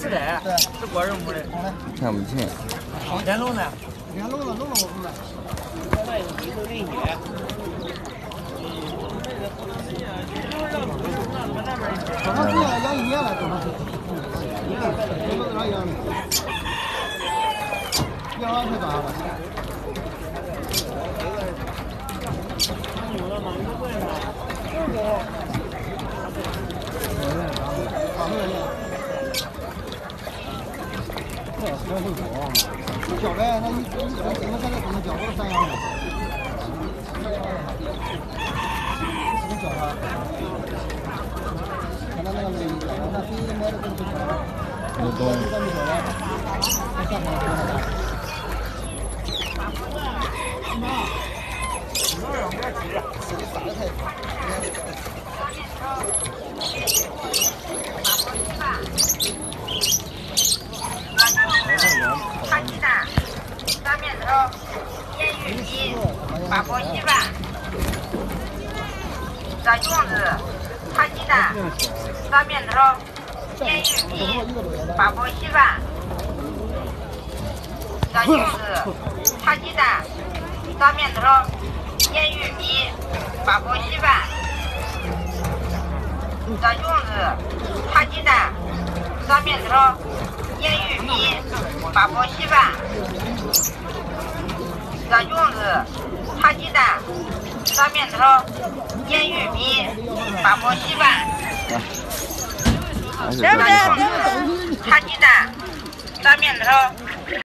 吃的，是锅肉母的。看不清。连笼呢？连笼子，笼子我不买。我们这样养一年了，都是。跟多少养的？养完才干了。交呗，那你怎么现在不能交？我是3样的。怎么交他？看他那个没交，那谁买的东西交？我懂。咱没交了，那下回交了。妈，吃的啥的太多。炒鸡蛋、大面头、腌玉米、八宝稀饭、炸粽子、炒鸡蛋、大面头、腌玉米、八宝稀饭、炸粽子、炒鸡蛋、大面头、腌玉米、八宝稀饭、炸粽子、炒鸡蛋、大面头。腌玉米、八宝稀饭、炸粽子、炒鸡蛋、炸面头、腌玉米、八宝稀饭、炸粽子、炒鸡蛋、炸面头、